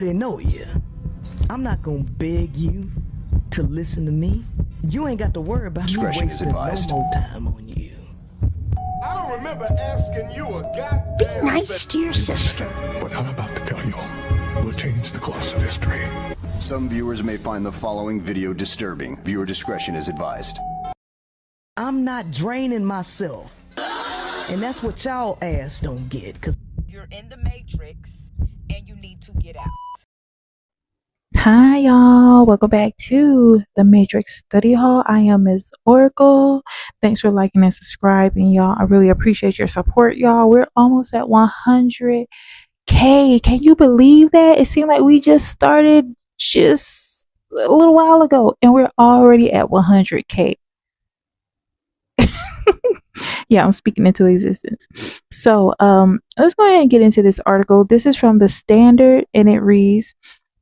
They know you. I'm not gonna beg you to listen to me. You ain't got to worry about me Discretion is wasting no advised. more time on you. I don't remember asking you a goddamn Be nice to your sister. What I'm about to tell you will change the course of history. Some viewers may find the following video disturbing. Viewer discretion is advised. I'm not draining myself. And that's what y'all ass don't get, cause You're in the Matrix and you need to get out. Hi y'all, welcome back to the Matrix Study Hall. I am Ms. Oracle. Thanks for liking and subscribing, y'all. I really appreciate your support, y'all. We're almost at 100K. Can you believe that? It seemed like we just started just a little while ago and we're already at 100K. Yeah, I'm speaking into existence. So let's go ahead and get into this article. This is from the Standard and it reads,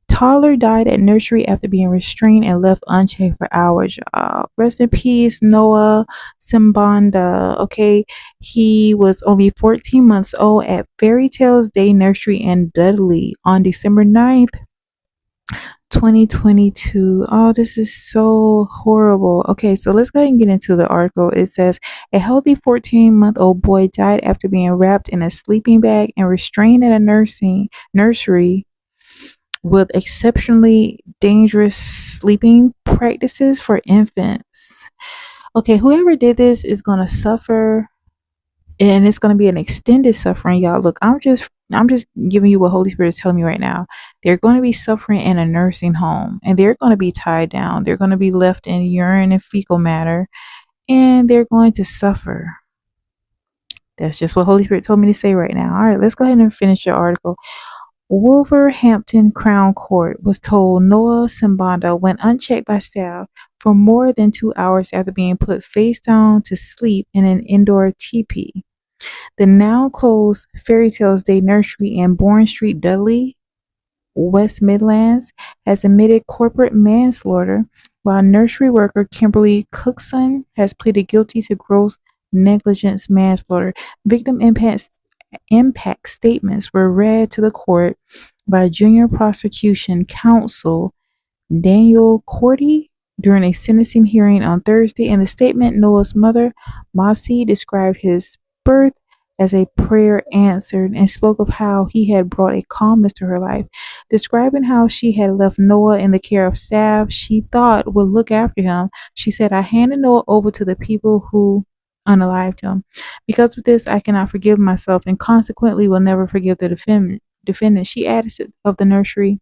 toddler died at nursery after being restrained and left unchecked for hours. Rest in peace, Noah Simbanda. Okay, he was only 14 months old at Fairytale's Day Nursery in Dudley on December 9th, 2022. Oh, this is so horrible. Okay, so let's go ahead and get into the article. It says a healthy 14-month-old boy died after being wrapped in a sleeping bag and restrained at a nursery with exceptionally dangerous sleeping practices for infants. Okay, whoever did this is going to suffer, and it's going to be an extended suffering, y'all. Look, I'm just giving you what Holy Spirit is telling me right now. They're going to be suffering in a nursing home, and they're going to be tied down. They're going to be left in urine and fecal matter, and they're going to suffer. That's just what Holy Spirit told me to say right now. All right, let's go ahead and finish your article. Wolverhampton Crown Court was told Noah Simbanda went unchecked by staff for more than 2 hours after being put face down to sleep in an indoor teepee. The now closed Fairytale's Day Nursery in Bourne Street, Dudley, West Midlands, has admitted corporate manslaughter, while nursery worker Kimberly Cookson has pleaded guilty to gross negligence manslaughter. Victim impact statements were read to the court by junior prosecution counsel Daniel Cordy during a sentencing hearing on Thursday. In the statement, Noah's mother, Mossy, described his birth as a prayer answered and spoke of how he had brought a calmness to her life. Describing how she had left Noah in the care of staff she thought would look after him, she said, I handed Noah over to the people who unalived him. Because of this, I cannot forgive myself and consequently will never forgive the defendant. She added of the nursery.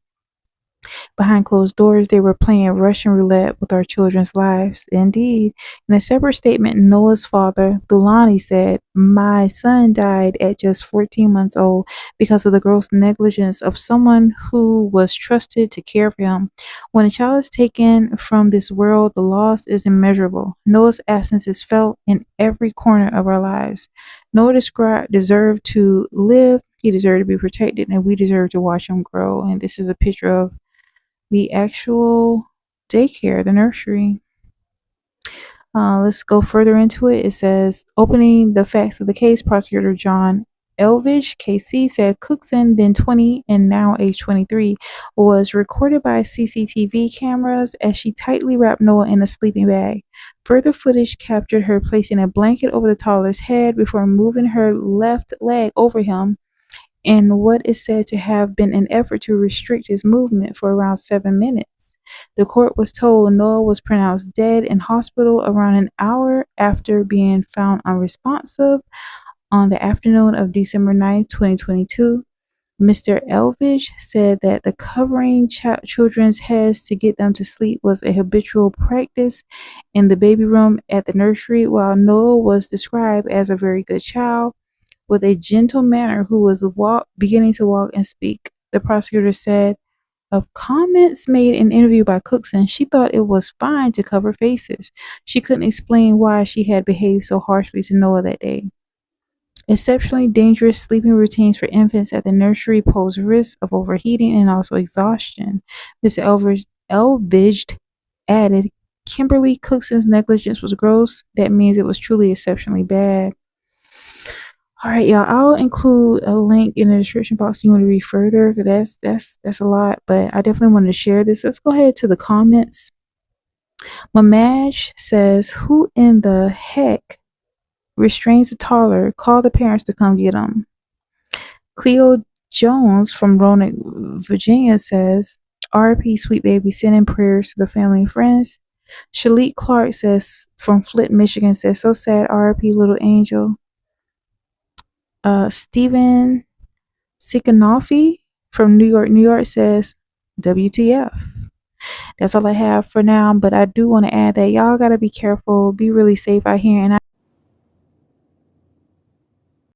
Behind closed doors, they were playing Russian roulette with our children's lives. Indeed. In a separate statement, Noah's father, Dulani, said, my son died at just 14 months old because of the gross negligence of someone who was trusted to care for him. When a child is taken from this world, the loss is immeasurable. Noah's absence is felt in every corner of our lives. Noah deserved to live, he deserved to be protected, and we deserve to watch him grow. And this is a picture of the actual daycare, the nursery. Let's go further into it. It says, opening the facts of the case, prosecutor John Elvidge, KC, said Cookson, then 20 and now age 23, was recorded by CCTV cameras as she tightly wrapped Noah in a sleeping bag. Further footage captured her placing a blanket over the toddler's head before moving her left leg over him in what is said to have been an effort to restrict his movement for around 7 minutes. The court was told Noah was pronounced dead in hospital around an hour after being found unresponsive on the afternoon of December 9, 2022. Mr. Elvidge said that the covering children's heads to get them to sleep was a habitual practice in the baby room at the nursery, while Noah was described as a very good child with a gentle manner who was beginning to walk and speak. The prosecutor said of comments made in an interview by Cookson, she thought it was fine to cover faces. She couldn't explain why she had behaved so harshly to Noah that day. Exceptionally dangerous sleeping routines for infants at the nursery pose risks of overheating and also exhaustion. Mr. Elvidge added, Kimberly Cookson's negligence was gross. That means it was truly exceptionally bad. All right, y'all. I'll include a link in the description box if you want to read further. Cause that's a lot, but I definitely wanted to share this. Let's go ahead to the comments. Mamaj says, "Who in the heck restrains a toddler? Call the parents to come get them." Cleo Jones from Roanoke, Virginia says, "R.I.P. Sweet Baby, sending prayers to the family and friends." Shalik Clark says from Flint, Michigan says, "So sad, R.I.P. Little Angel." Stephen Sikanofi from New York, New York says, "WTF." That's all I have for now, but I do want to add that y'all gotta be careful, be really safe out here, and